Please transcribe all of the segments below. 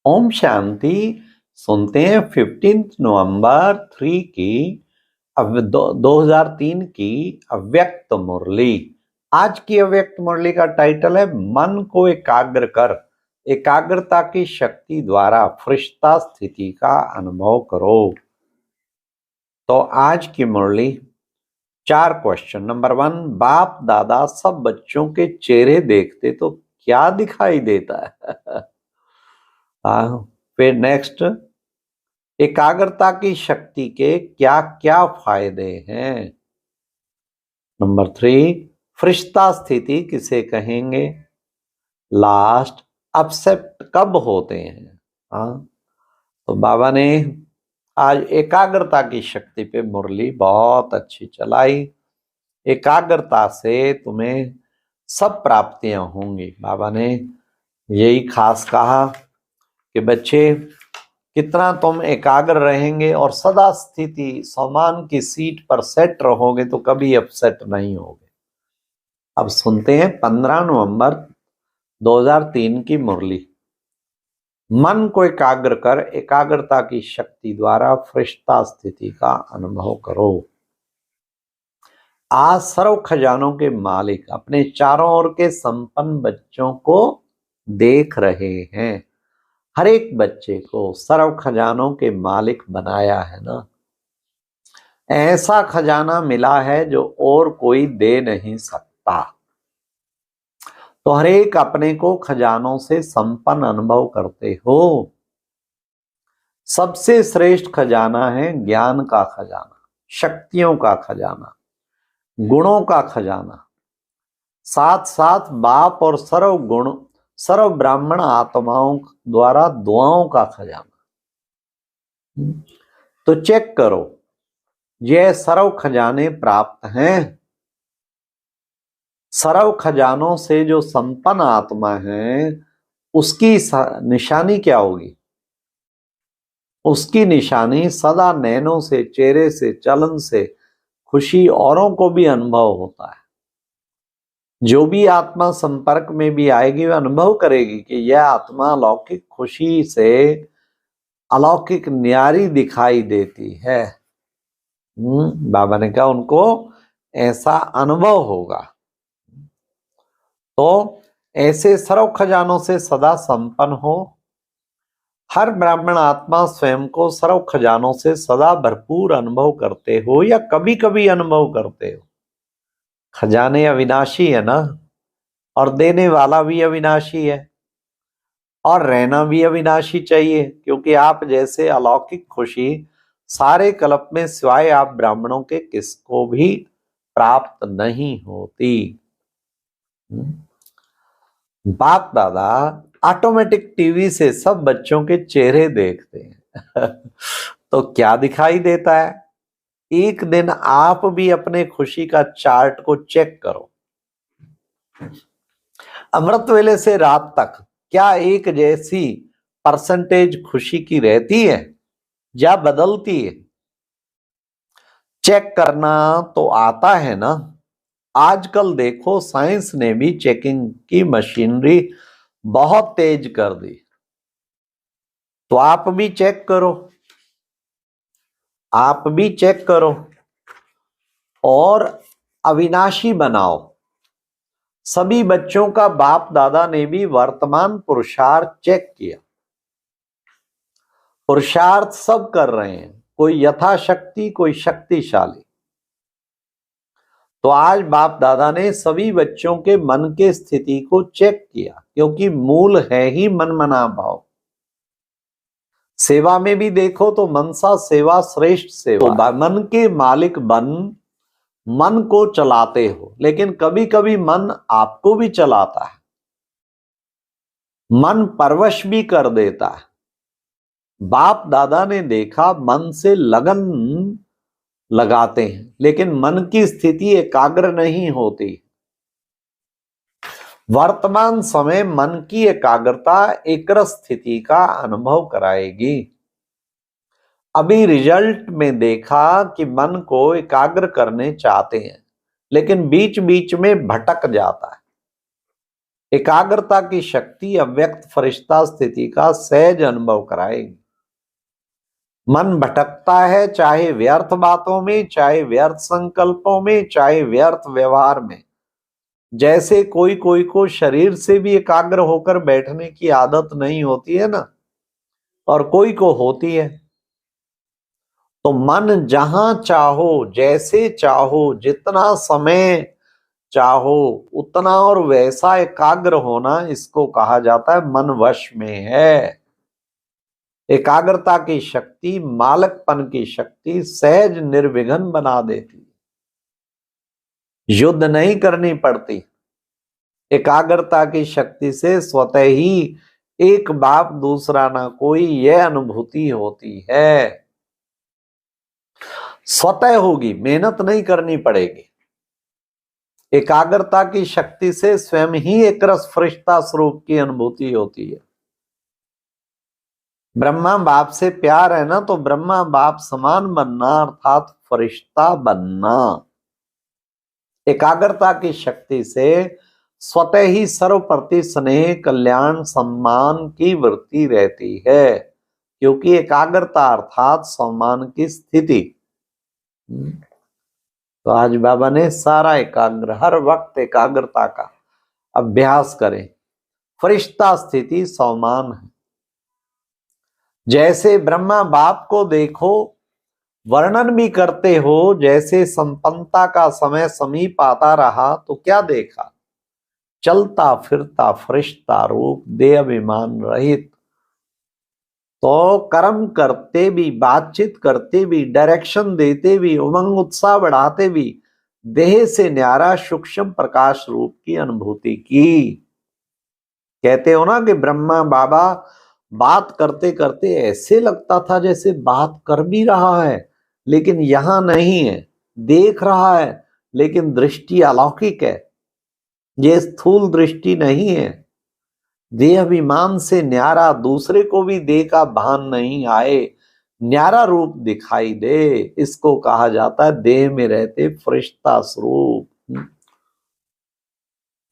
ओम शांति। सुनते हैं 15 नवंबर 3 की 2003 की अव्यक्त मुरली। आज की अव्यक्त मुरली का टाइटल है मन को एकाग्र कर, एकाग्रता की शक्ति द्वारा फरिश्ता स्थिति का अनुभव करो। तो आज की मुरली 4 क्वेश्चन। नंबर 1, बाप दादा सब बच्चों के चेहरे देखते तो क्या दिखाई देता है? फिर नेक्स्ट, एकाग्रता की शक्ति के क्या क्या फायदे हैं? नंबर 3, फरिश्ता स्थिति किसे कहेंगे? लास्ट, अपसेट कब होते हैं? तो बाबा ने आज एकाग्रता की शक्ति पे मुरली बहुत अच्छी चलाई। एकाग्रता से तुम्हें सब प्राप्तियां होंगी। बाबा ने यही खास कहा कि बच्चे कितना तुम एकाग्र रहेंगे और सदा स्थिति सम्मान की सीट पर सेट रहोगे तो कभी अपसेट नहीं होगे। अब सुनते हैं 15 नवंबर 2003 की मुरली। मन को एकाग्र कर, एकाग्रता की शक्ति द्वारा फरिश्ता स्थिति का अनुभव करो। आज सर्व खजानों के मालिक अपने चारों ओर के संपन्न बच्चों को देख रहे हैं। हर एक बच्चे को सर्व खजानों के मालिक बनाया है ना। ऐसा खजाना मिला है जो और कोई दे नहीं सकता। तो हर एक अपने को खजानों से संपन्न अनुभव करते हो। सबसे श्रेष्ठ खजाना है ज्ञान का खजाना, शक्तियों का खजाना, गुणों का खजाना, साथ साथ बाप और सर्व गुण सर्व ब्राह्मण आत्माओं द्वारा दुआओं का खजाना। तो चेक करो, यह सर्व खजाने प्राप्त हैं। सर्व खजानों से जो संपन्न आत्मा है उसकी निशानी क्या होगी? उसकी निशानी सदा नैनों से, चेहरे से, चलन से खुशी औरों को भी अनुभव होता है। जो भी आत्मा संपर्क में भी आएगी वह अनुभव करेगी कि यह आत्मा अलौकिक खुशी से अलौकिक न्यारी दिखाई देती है। बाबा ने कहा उनको ऐसा अनुभव होगा। तो ऐसे सर्व खजानों से सदा संपन्न हो। हर ब्राह्मण आत्मा स्वयं को सर्व खजानों से सदा भरपूर अनुभव करते हो या कभी कभी अनुभव करते हो। खजाने अविनाशी है ना, और देने वाला भी अविनाशी है, और रहना भी अविनाशी चाहिए, क्योंकि आप जैसे अलौकिक खुशी सारे कल्प में सिवाय आप ब्राह्मणों के किसको भी प्राप्त नहीं होती। बाप दादा ऑटोमेटिक टीवी से सब बच्चों के चेहरे देखते हैं। तो क्या दिखाई देता है? एक दिन आप भी अपने खुशी का चार्ट को चेक करो। अमृत वेले से रात तक क्या एक जैसी परसेंटेज खुशी की रहती है या बदलती है? चेक करना तो आता है ना। आजकल देखो साइंस ने भी चेकिंग की मशीनरी बहुत तेज कर दी। तो आप भी चेक करो, आप भी चेक करो और अविनाशी बनाओ। सभी बच्चों का बाप दादा ने भी वर्तमान पुरुषार्थ चेक किया। पुरुषार्थ सब कर रहे हैं, कोई यथाशक्ति, कोई शक्तिशाली। तो आज बाप दादा ने सभी बच्चों के मन के स्थिति को चेक किया, क्योंकि मूल है ही मन मना भाव। सेवा में भी देखो तो मनसा सेवा श्रेष्ठ सेवा। तो मन के मालिक बन, मन को चलाते हो, लेकिन कभी कभी मन आपको भी चलाता है। मन परवश भी कर देता है। बाप दादा ने देखा मन से लगन लगाते हैं, लेकिन मन की स्थिति एकाग्र नहीं होती। वर्तमान समय मन की एकाग्रता एकरस स्थिति का अनुभव कराएगी। अभी रिजल्ट में देखा कि मन को एकाग्र करने चाहते हैं, लेकिन बीच बीच में भटक जाता है। एकाग्रता की शक्ति अव्यक्त फरिश्ता स्थिति का सहज अनुभव कराएगी। मन भटकता है, चाहे व्यर्थ बातों में, चाहे व्यर्थ संकल्पों में, चाहे व्यर्थ व्यवहार में। जैसे कोई कोई को शरीर से भी एकाग्र होकर बैठने की आदत नहीं होती है ना, और कोई को होती है। तो मन जहां चाहो, जैसे चाहो, जितना समय चाहो उतना और वैसा एकाग्र होना, इसको कहा जाता है मन वश में है। एकाग्रता की शक्ति, मालकपन की शक्ति सहज निर्विघ्न बना देती, युद्ध नहीं करनी पड़ती। एकाग्रता की शक्ति से स्वतः ही एक बाप दूसरा ना कोई, यह अनुभूति होती है। स्वतः होगी, मेहनत नहीं करनी पड़ेगी। एकाग्रता की शक्ति से स्वयं ही एक रस फरिश्ता स्वरूप की अनुभूति होती है। ब्रह्मा बाप से प्यार है ना, तो ब्रह्मा बाप समान बनना अर्थात फरिश्ता बनना। एकाग्रता की शक्ति से स्वतः ही सर्वप्रति स्नेह, कल्याण, सम्मान की वृत्ति रहती है, क्योंकि एकाग्रता अर्थात सम्मान की स्थिति। तो आज बाबा ने सारा एकाग्र, हर वक्त एकाग्रता का अभ्यास करें। फरिश्ता स्थिति सम्मान है। जैसे ब्रह्मा बाप को देखो, वर्णन भी करते हो, जैसे संपन्नता का समय समीप आता रहा तो क्या देखा? चलता फिरता फरिश्ता रूप, देह अभिमान रहित। तो कर्म करते भी, बातचीत करते भी, डायरेक्शन देते भी, उमंग उत्साह बढ़ाते भी, देह से न्यारा सूक्ष्म प्रकाश रूप की अनुभूति की। कहते हो ना कि ब्रह्मा बाबा बात करते करते ऐसे लगता था जैसे बात कर भी रहा है, लेकिन यहां नहीं है। देख रहा है लेकिन दृष्टि अलौकिक है, ये स्थूल दृष्टि नहीं है। देह अभिमान से न्यारा, दूसरे को भी देह का भान नहीं आए, न्यारा रूप दिखाई दे, इसको कहा जाता है देह में रहते फरिश्ता स्वरूप।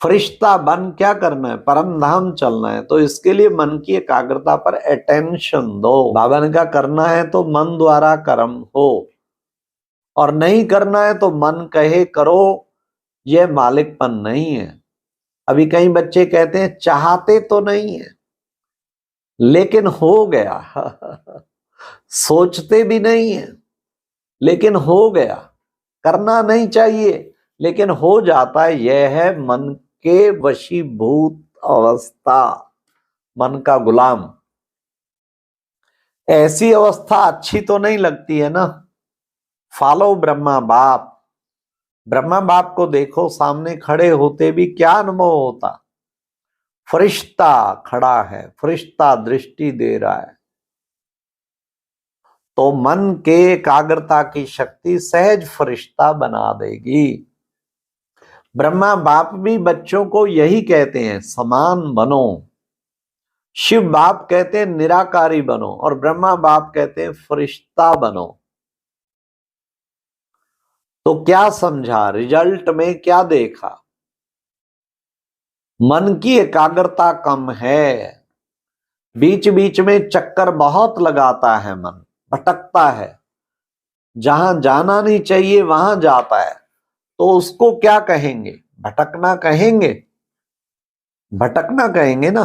फरिश्ता बन क्या करना है? परम धाम चलना है। तो इसके लिए मन की एकाग्रता पर अटेंशन दो। बाबा ने कहा करना है तो मन द्वारा कर्म हो, और नहीं करना है तो मन कहे करो, यह मालिकपन नहीं है। अभी कई बच्चे कहते हैं चाहते तो नहीं है लेकिन हो गया सोचते भी नहीं है लेकिन हो गया, करना नहीं चाहिए लेकिन हो जाता है। यह है मन के वशीभूत अवस्था, मन का गुलाम। ऐसी अवस्था अच्छी तो नहीं लगती है ना। फॉलो ब्रह्मा बाप। ब्रह्मा बाप को देखो, सामने खड़े होते भी क्या अनुभव होता? फरिश्ता खड़ा है, फरिश्ता दृष्टि दे रहा है। तो मन के एकाग्रता की शक्ति सहज फरिश्ता बना देगी। ब्रह्मा बाप भी बच्चों को यही कहते हैं, समान बनो। शिव बाप कहते हैं निराकारी बनो, और ब्रह्मा बाप कहते हैं फरिश्ता बनो। तो क्या समझा? रिजल्ट में क्या देखा? मन की एकाग्रता कम है, बीच बीच में चक्कर बहुत लगाता है, मन भटकता है, जहां जाना नहीं चाहिए वहां जाता है। तो उसको क्या कहेंगे? भटकना कहेंगे? भटकना कहेंगे ना।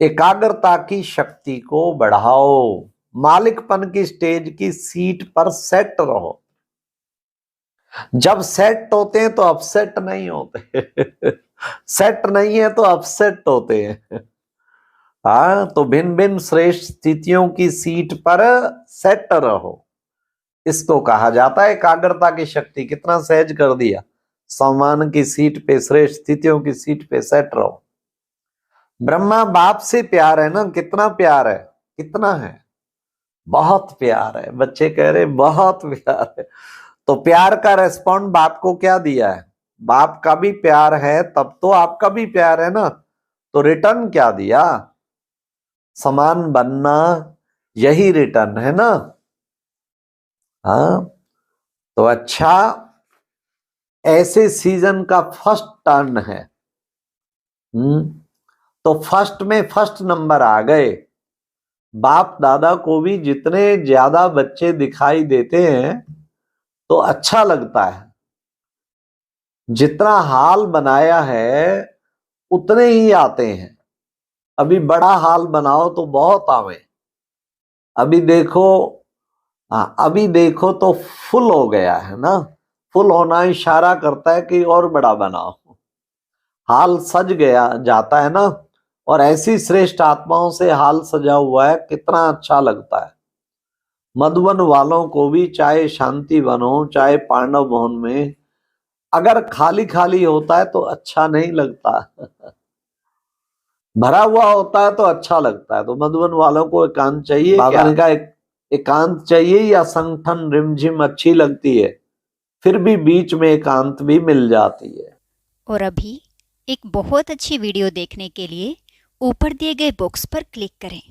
एकाग्रता की शक्ति को बढ़ाओ, मालिकपन की स्टेज की सीट पर सेट रहो। जब सेट होते हैं तो अपसेट नहीं होते सेट नहीं है तो अपसेट होते हैं। हाँ, तो भिन्न भिन्न श्रेष्ठ स्थितियों की सीट पर सेट रहो, इसको कहा जाता है एकाग्रता की शक्ति। कितना सहज कर दिया, सम्मान की सीट पे, श्रेष्ठ स्थितियों की सीट पे सेट रहो। ब्रह्मा बाप से प्यार है ना, कितना प्यार है? कितना है? बहुत प्यार है। बच्चे कह रहे बहुत प्यार है। तो प्यार का रेस्पॉन्ड बाप को क्या दिया है? बाप का भी प्यार है तब तो आपका भी प्यार है ना। तो रिटर्न क्या दिया? समान बनना, यही रिटर्न है ना। हाँ, तो अच्छा, ऐसे सीजन का फर्स्ट टर्न है, तो फर्स्ट में फर्स्ट नंबर आ गए। बाप दादा को भी जितने ज्यादा बच्चे दिखाई देते हैं तो अच्छा लगता है। जितना हाल बनाया है उतने ही आते हैं। अभी बड़ा हाल बनाओ तो बहुत आवे। अभी देखो, हाँ अभी देखो तो फुल हो गया है ना। फुल होना इशारा करता है कि और बड़ा बनाओ। हाल सज गया जाता है ना। और ऐसी श्रेष्ठ आत्माओं से हाल सजा हुआ है, कितना अच्छा लगता है। मधुबन वालों को भी, चाहे शांति वन हो चाहे पांडव भवन में, अगर खाली खाली होता है तो अच्छा नहीं लगता। भरा हुआ होता है तो अच्छा लगता है। तो मधुबन वालों को एकांत चाहिए। बाबा ने कहा एकांत चाहिए या संगठन रिमझिम अच्छी लगती है, फिर भी बीच में एकांत भी मिल जाती है। और अभी एक बहुत अच्छी वीडियो देखने के लिए ऊपर दिए गए बॉक्स पर क्लिक करें।